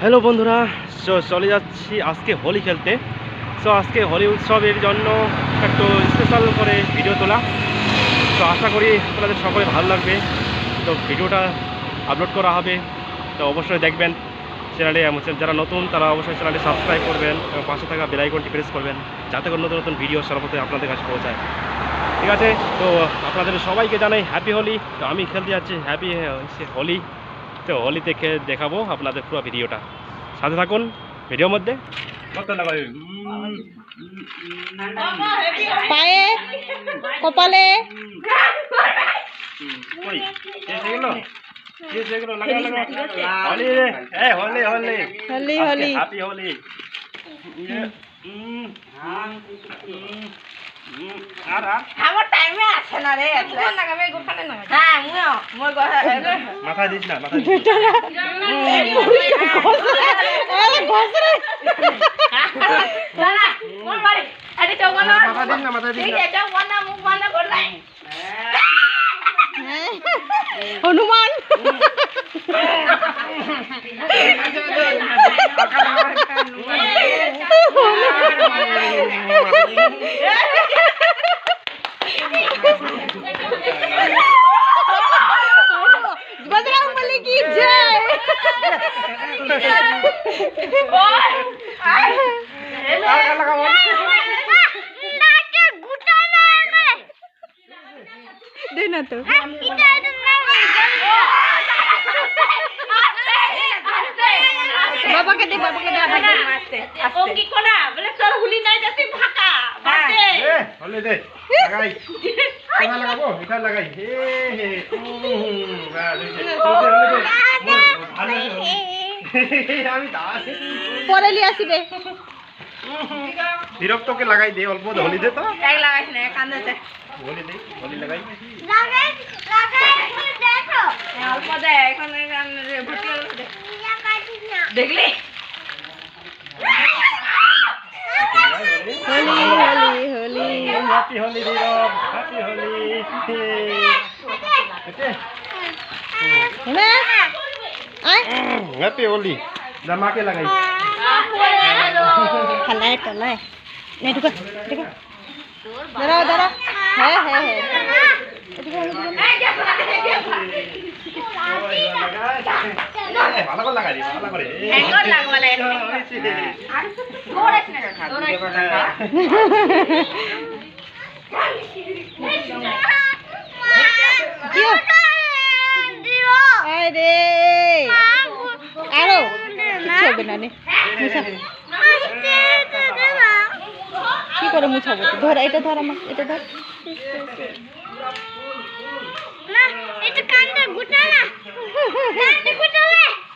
Hello বন্ধুরা, চলে যাচ্ছি আজকে হোলি খেলতে। সো আজকে হোলি উৎসবের জন্য একটু স্পেশাল করে ভিডিও তোলা। তো আশা করি আপনাদের সকলে ভালো লাগবে। তো ভিডিওটা আপলোড করা হবে, তো অবশ্যই দেখবেন। চ্যানেলে যারা নতুন তারা অবশ্যই চ্যানেলটি সাবস্ক্রাইব করবেন এবং পাশে থাকা বেল আইকনটি প্রেস করবেন, যাতে করে নতুন নতুন ভিডিও সর্বপ্রথম আপনাদের কাছে পৌঁছায়। ঠিক আছে, তো আপনাদের সবাইকে জানাই হ্যাপি হোলি। তো আমি খেলতে যাচ্ছি হ্যাপি হোলি। তো হোলিতে দেখাবো আপনাদের পুরো ভিডিওটা, সাথে থাকুন ভিডিওর মধ্যে। পায়ে কপালে হোলি হোলি হ্যাপি হোলি। আমার টাইমে আসে না রে লাগাবে গোখানে না হ্যাঁ মোর কথা মাথা দিস না, মাথা আরে ঘসরে দাদা মোর বাড়ি আরে তো বলো মাথা দিস না, মাথা দিস ঠিক না। আছে বন্ধ মুখ বন্ধ কর লাই হনুমান बजरंगबली की जय। देना तो बाबा के दे आस्ते ओ की कोना बोले तोर हुली নাই যাতি ভাকা বাতে এ হলে দে লাগাই কোনা লাগাবো এটা লাগাই হে হে আমি দাস পরে লি আসিবে বিরক্তকে লাগাই দে, অল্প হলি দে। তো এক লাগাইছ না কান্দাতে হলি দে, হলি লাগাই লাগাই দেখো অল্প দে এখন ভর্তি হলো দেখলি হোলি হোলি হোলি হ্যাপি হোলি নীরব, হ্যাপি হোলি। হ্যাপি হোলি জামাকে লাগাই খালায় টলায় নে ঢুকা ঢুকা দাঁড়াও দাঁড়াও হ্যাঁ হ্যাঁ হ্যাঁ ভালো করে লাগাই ভালো করে হ্যাঙ্গর লাগবালে আর দৌড়াছ না আরে আরো কিছু হবে না নে কি করে মুছাবো? ধর এটা ধর আমার এটা ধর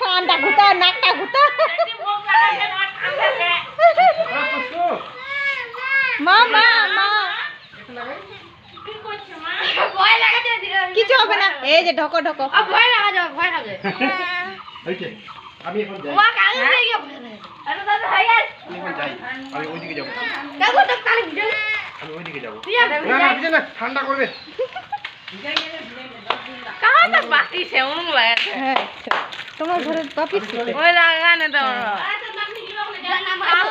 কানটা গুতা নাকটা গুতা মা মা মা কিছু হবে না, এই যে ঢকো ঢকো ভয় লাগা যাবে ভয় লাগে আমি এখন যাই, আমি এখন যাই, আমি ওইদিকে যাবো, আমি ওইদিকে যাবো। না না ভিজে না, ঠান্ডা করবে। তোমার ঘরের বাপি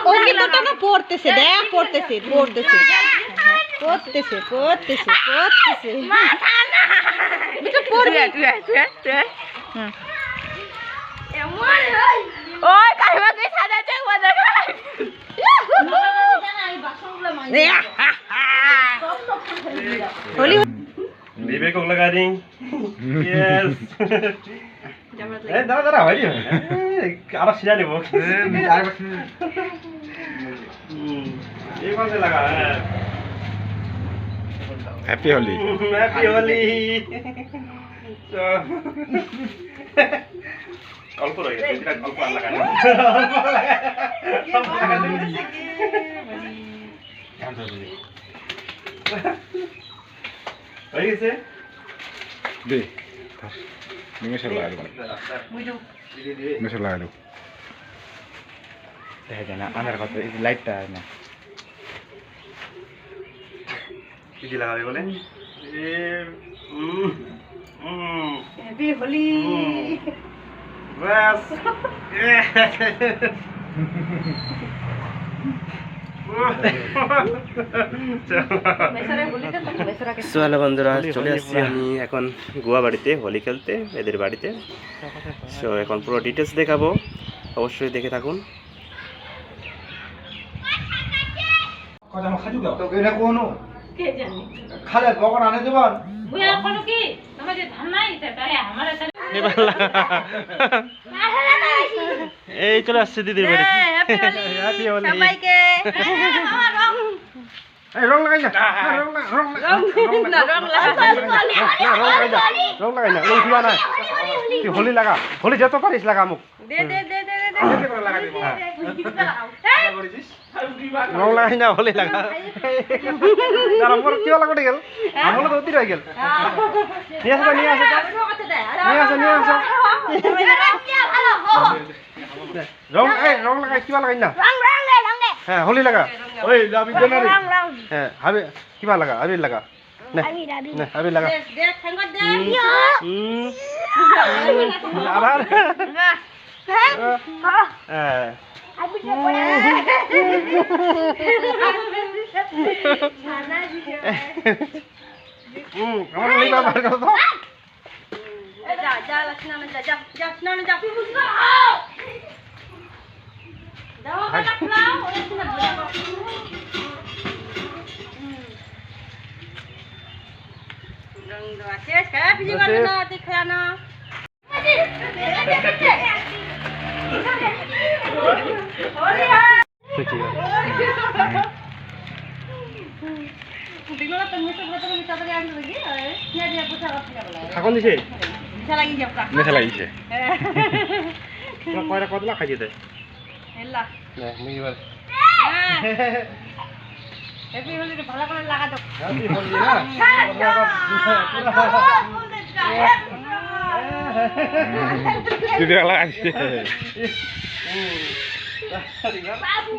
ও কিন্তু কেন পড়তেছে দেখ পড়তেছে পড়তেছে পড়তেছে পড়তেছে পড়তেছে পড়বে ওই কাহিবা কে সাজাতে মজা হোলি বিবেকক লাগা দিং। ইয়েস এ দাঁড়া দাঁড়া হয়নি, আরো সিজা নেব। এই পাশে লাগা। হ্যাপি হোলি। হ্যাপি হোলি। অল্প রয়ে গেছে, অল্প আর লাগানো, অল্প লাগানো। হয়ে গেছে দে নিমেষে লাগাই দেবো, নিমেষে লাগাই দেবো। দেখা যায় না আনার কথা, এই লাইটটা না কি লাগাবে বলে হ্যাপি হোলি। ব্যাস হ্যালো বন্ধুরা, চলে আসছি আমি এখন গোয়া বাড়িতে হোলি খেলতে, এদের বাড়িতে। সো এখন পুরো ডিটেলস দেখাবো, অবশ্যই দেখে থাকুন। এই চলে আসছে দিদির বাড়ি। হ্যাপি হোলি। সবাইকে রং লাগাই না, রং লাগাই না, রং দিবা না, তুই হোলি লাগা, হোলি যত পারিস লাগা মুখ। রং লাগাই না, হোলি লাগা। কিবা লাগতে গেল, আমল তো অতি রয়ে গেল। নিয়ে আসো, নিয়ে আসো, নিয়ে আসো, নিয়ে আসো। রং লাগাই, কিবা লাগাই না। হ্যাঁ হোলি লাগা, ওই আমি জানারি। হ্যাঁ হাবি কিবা লাগা, আবির লাগা, না আবির লাগা। আবার হ্যাঁ আমার লিবা বার করো তো। থাকুন দিছে নেশা লাগিছে কয়টা কতলা খাইছে দে ভালো করে লাগা দাও। দিদি লাগাইছে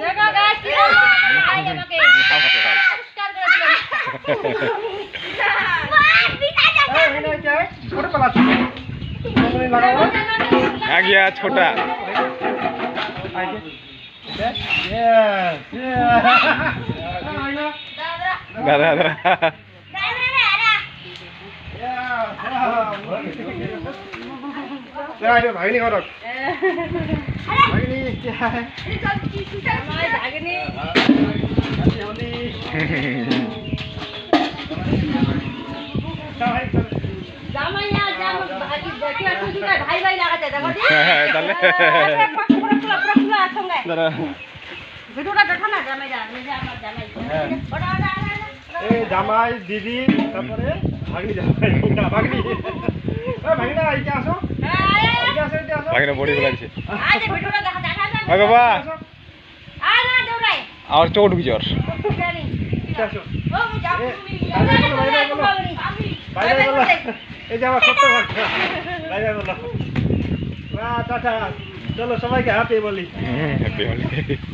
দেখো গাইস, কি খাই দেবকে নমস্কার করে দিলাম। ছোট পালা লাগাও आ गया छोटा दादा दादा भागिनी घर भागिनी জামাই দিদি তারপরে ভাগনি জামাই ভাগনি ভাগিনা এইটা আসো भागना बॉडी को लगी अरे बाबा और चोट भी जोर এই যে আমার ছোট্ট ভাগনা ভাই ভাই বলো টাটা চলো সবাইকে হ্যাপি বলি happy Holi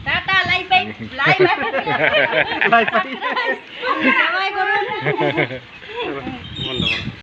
tata live bye live bye bye সবাই করুন বন্ধ করো